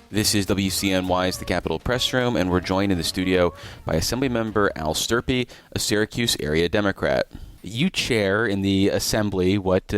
This is WCNY's The Capitol Press Room, and we're joined in the studio by Assemblymember Al Stirpe, a Syracuse-area Democrat. You chair in the Assembly what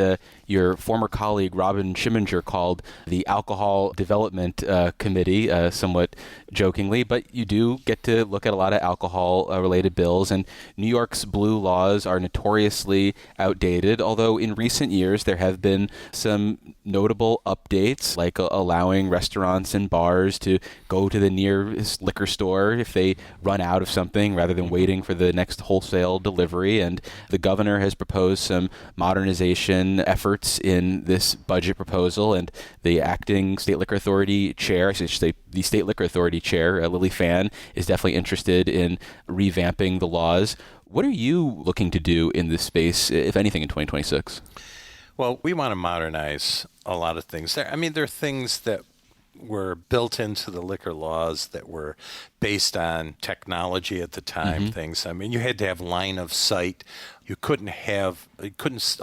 your former colleague Robin Schimminger called the Alcohol Development Committee, somewhat jokingly, but you do get to look at a lot of alcohol-related bills, and New York's blue laws are notoriously outdated, although in recent years there have been some notable updates, like allowing restaurants and bars to go to the nearest liquor store if they run out of something rather than waiting for the next wholesale delivery. And the governor has proposed some modernization efforts in this budget proposal, and the acting state liquor authority chair, I should say the state liquor authority chair, Lily Fan, is definitely interested in revamping the laws. What are you looking to do in this space, if anything, in 2026? Well, we want to modernize a lot of things. There are things that were built into the liquor laws that were based on technology at the time. Things. You had to have line of sight. A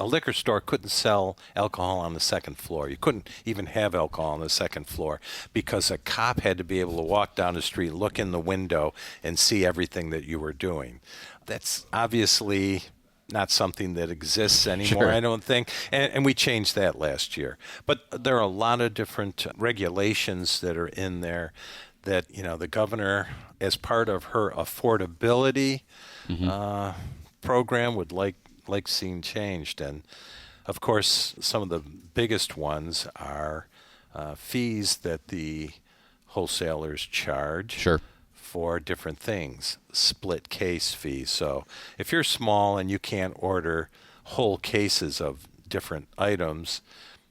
liquor store couldn't sell alcohol on the second floor. You couldn't even have alcohol on the second floor because a cop had to be able to walk down the street, look in the window, and see everything that you were doing. That's obviously not something that exists anymore, Sure. I don't think. And we changed that last year. But there are a lot of different regulations that are in there that, the governor, as part of her affordability program, would like seeing changed. And, of course, some of the biggest ones are fees that the wholesalers charge. Sure. For different things, split case fees. So if you're small and you can't order whole cases of different items,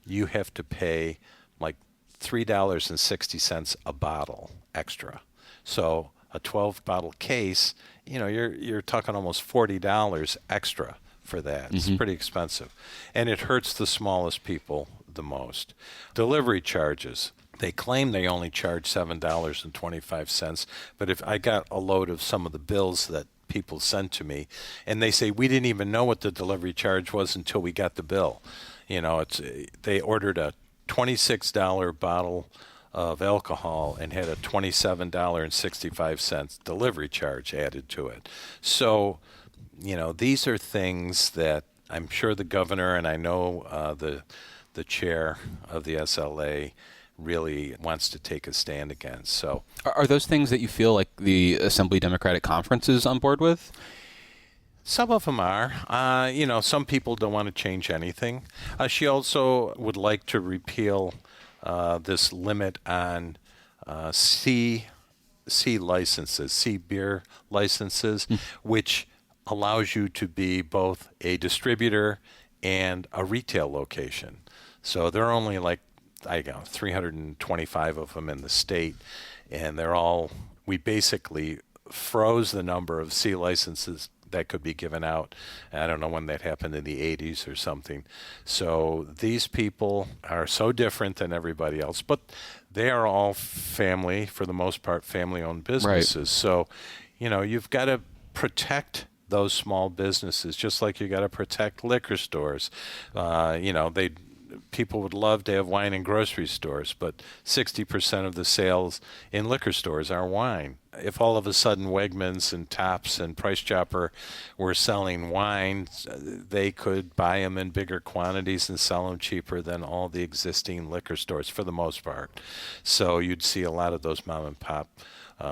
you have to pay like $3.60 a bottle extra. So a 12-bottle case, you're talking almost $40 extra for that. It's pretty expensive. And it hurts the smallest people the most. Delivery charges. They claim they only charge $7.25, but if I got a load of some of the bills that people sent to me, and they say we didn't even know what the delivery charge was until we got the bill. They ordered a $26 bottle of alcohol and had a $27.65 delivery charge added to it. So, these are things that I'm sure the governor, and I know the chair of the SLA really wants to take a stand against. So, Are those things that you feel like the Assembly Democratic Conference is on board with? some of them are. Some people don't want to change anything. She also would like to repeal this limit on C licenses, C beer licenses, which allows you to be both a distributor and a retail location. So there are only 325 of them in the state, and we basically froze the number of C licenses that could be given out. I don't know when that happened, in the 80s or something. So these people are so different than everybody else, but they are all family, for the most part, family-owned businesses. Right. So, you've got to protect those small businesses, just like you got to protect liquor stores. People would love to have wine in grocery stores, but 60% of the sales in liquor stores are wine. If all of a sudden Wegmans and Tops and Price Chopper were selling wine, they could buy them in bigger quantities and sell them cheaper than all the existing liquor stores for the most part. So you'd see a lot of those mom and pop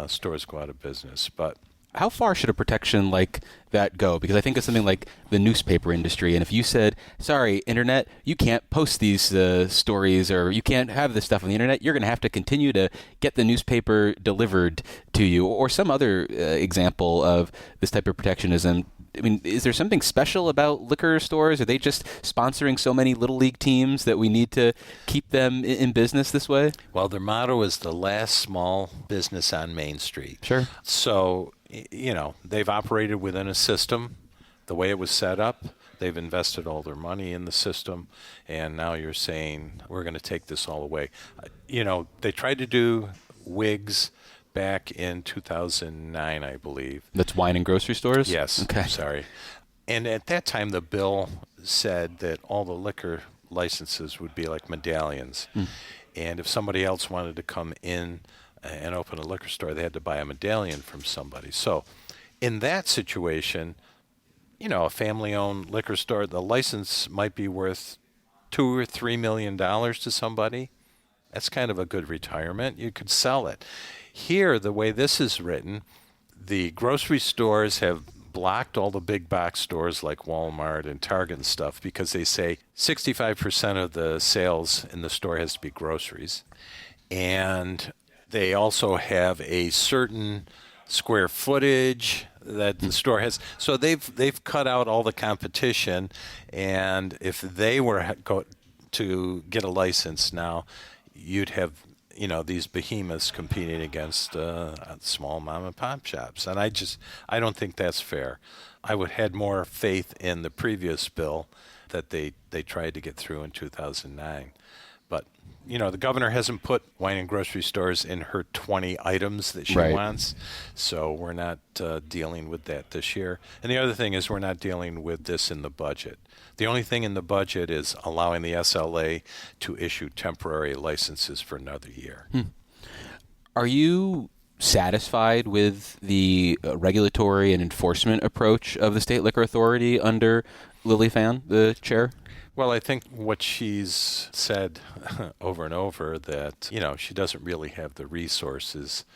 stores go out of business. But how far should a protection like that go? Because I think of something like the newspaper industry, and if you said, sorry, internet, you can't post these stories, or you can't have this stuff on the internet, you're going to have to continue to get the newspaper delivered to you, or some other example of this type of protectionism. I mean, is there something special about liquor stores? Are they just sponsoring so many Little League teams that we need to keep them in business this way? Well, their motto is the last small business on Main Street. Sure. So, they've operated within a system, the way it was set up. They've invested all their money in the system, and now you're saying, we're going to take this all away. They tried to do wigs back in 2009, I believe. That's wine and grocery stores? Yes. Okay. Sorry. And at that time, the bill said that all the liquor licenses would be like medallions. And if somebody else wanted to come in and open a liquor store, they had to buy a medallion from somebody. So in that situation, a family-owned liquor store, the license might be worth $2 or $3 million to somebody. That's kind of a good retirement. You could sell it. Here, the way this is written, the grocery stores have blocked all the big box stores like Walmart and Target and stuff because they say 65% of the sales in the store has to be groceries. And they also have a certain square footage that the store has. So they've cut out all the competition. And if they were to get a license now, you'd have these behemoths competing against small mom and pop shops. And I don't think that's fair. I would had more faith in the previous bill that they tried to get through in 2009. But, the governor hasn't put wine and grocery stores in her 20 items that she wants. So we're not dealing with that this year. And the other thing is we're not dealing with this in the budget. The only thing in the budget is allowing the SLA to issue temporary licenses for another year. Are you satisfied with the regulatory and enforcement approach of the State Liquor Authority under Lily Fan, the chair? Well, I think what she's said over and over that, she doesn't really have the resources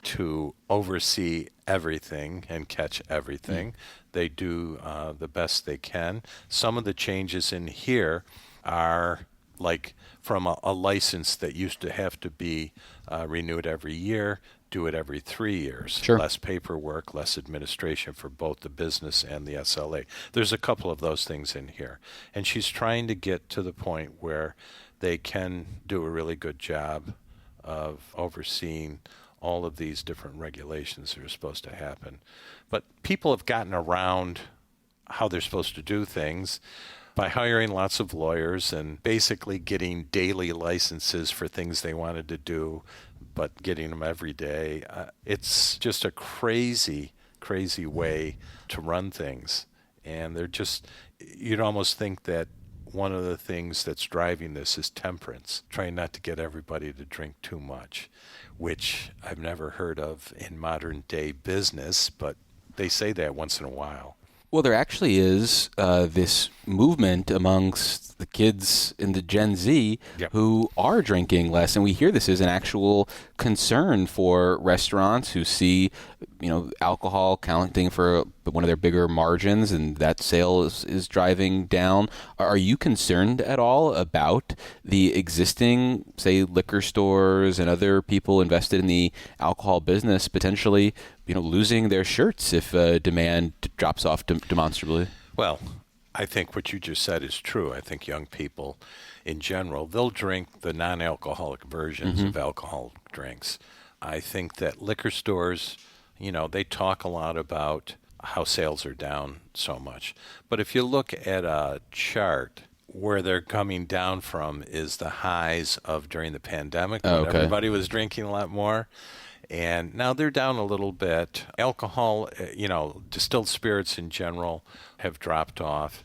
to oversee everything and catch everything. They do the best they can. Some of the changes in here are like from a license that used to have to be renewed every year, do it every 3 years. Sure. Less paperwork, less administration for both the business and the SLA. There's a couple of those things in here. And she's trying to get to the point where they can do a really good job of overseeing all of these different regulations that are supposed to happen. But people have gotten around how they're supposed to do things by hiring lots of lawyers and basically getting daily licenses for things they wanted to do, but getting them every day. It's just a crazy, crazy way to run things. And you'd almost think that one of the things that's driving this is temperance, trying not to get everybody to drink too much, which I've never heard of in modern day business, but they say that once in a while. Well, there actually is this movement amongst the kids in the Gen Z who are drinking less, and we hear this is an actual concern for restaurants who see, alcohol counting for one of their bigger margins, and that sale is driving down. Are you concerned at all about the existing, say, liquor stores and other people invested in the alcohol business potentially, losing their shirts if demand drops off demonstrably? Well, I think what you just said is true. I think young people in general, they'll drink the non-alcoholic versions of alcoholic drinks. I think that liquor stores, they talk a lot about how sales are down so much. But if you look at a chart, where they're coming down from is the highs of during the pandemic when everybody was drinking a lot more. And now they're down a little bit. Alcohol, distilled spirits in general have dropped off.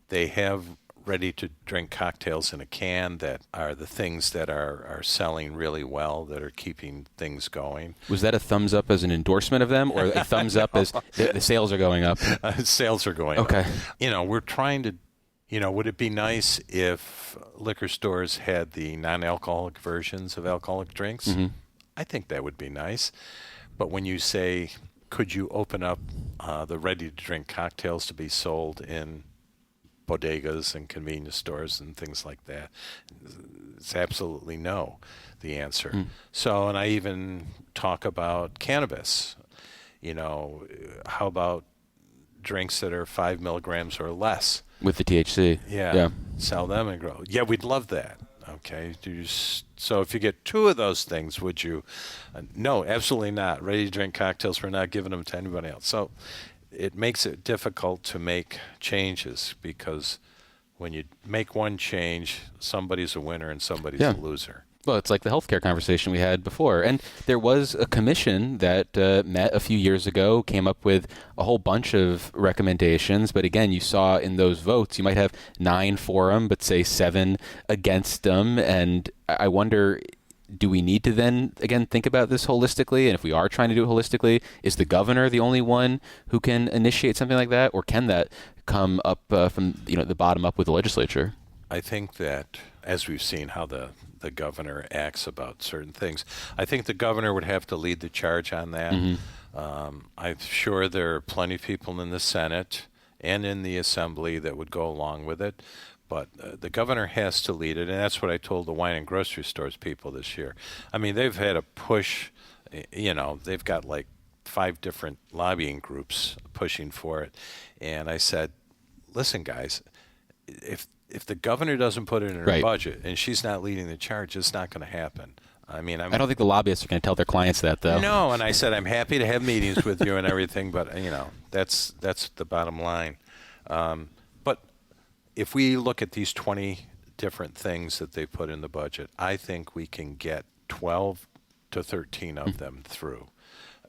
They have ready-to-drink cocktails in a can that are the things that are selling really well, that are keeping things going. Was that a thumbs up as an endorsement of them, or a thumbs up as the sales are going up? Sales are going up. Okay. We're trying to, would it be nice if liquor stores had the non-alcoholic versions of alcoholic drinks? I think that would be nice. But when you say, could you open up the ready-to-drink cocktails to be sold in bodegas and convenience stores and things like that, it's absolutely no, the answer. So, and I even talk about cannabis. How about drinks that are 5 milligrams or less? With the THC. Yeah. Sell them and grow. Yeah, we'd love that. Okay. So if you get 2 of those things, would you? No, absolutely not. Ready-to-drink cocktails, we're not giving them to anybody else. So it makes it difficult to make changes because when you make one change, somebody's a winner and somebody's a loser. Well, it's like the healthcare conversation we had before. And there was a commission that met a few years ago, came up with a whole bunch of recommendations. But again, you saw in those votes, you might have 9 for them, but say 7 against them. And I wonder, do we need to then, again, think about this holistically? And if we are trying to do it holistically, is the governor the only one who can initiate something like that? Or can that come up from the bottom up with the legislature? I think that, as we've seen how the governor acts about certain things, I think the governor would have to lead the charge on that. I'm sure there are plenty of people in the Senate and in the Assembly that would go along with it, but the governor has to lead it, and that's what I told the wine and grocery stores people this year. I mean, they've had a push, they've got like 5 different lobbying groups pushing for it, and I said, listen, guys, if the governor doesn't put it in her budget and she's not leading the charge, it's not going to happen. I mean, I don't think the lobbyists are going to tell their clients that, though. No, and I said I'm happy to have meetings with you and everything, but that's the bottom line. But if we look at these 20 different things that they put in the budget, I think we can get 12 to 13 of them through.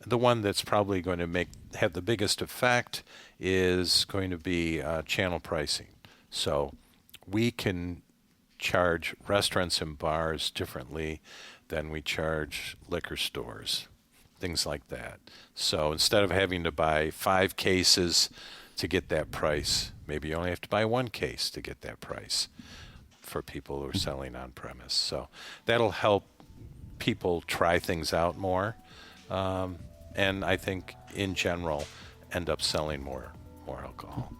The one that's probably going to have the biggest effect is going to be channel pricing. So we can charge restaurants and bars differently than we charge liquor stores, things like that. So instead of having to buy 5 cases to get that price, maybe you only have to buy 1 case to get that price for people who are selling on premise. So that'll help people try things out more, and I think in general end up selling more alcohol.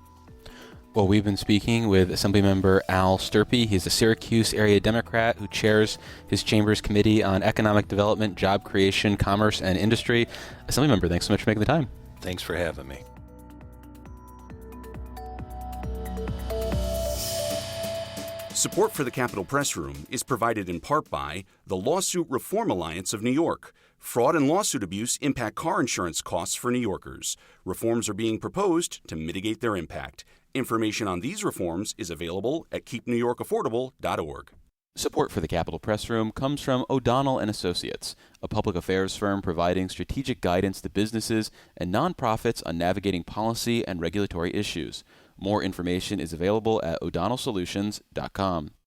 Well, we've been speaking with Assemblymember Al Stirpe. He's a Syracuse-area Democrat who chairs his chamber's Committee on Economic Development, Job Creation, Commerce, and Industry. Assemblymember, thanks so much for making the time. Thanks for having me. Support for the Capitol Press Room is provided in part by the Lawsuit Reform Alliance of New York. Fraud and lawsuit abuse impact car insurance costs for New Yorkers. Reforms are being proposed to mitigate their impact. Information on these reforms is available at keepnewyorkaffordable.org. Support for the Capitol Press Room comes from O'Donnell & Associates, a public affairs firm providing strategic guidance to businesses and nonprofits on navigating policy and regulatory issues. More information is available at o'donnellsolutions.com.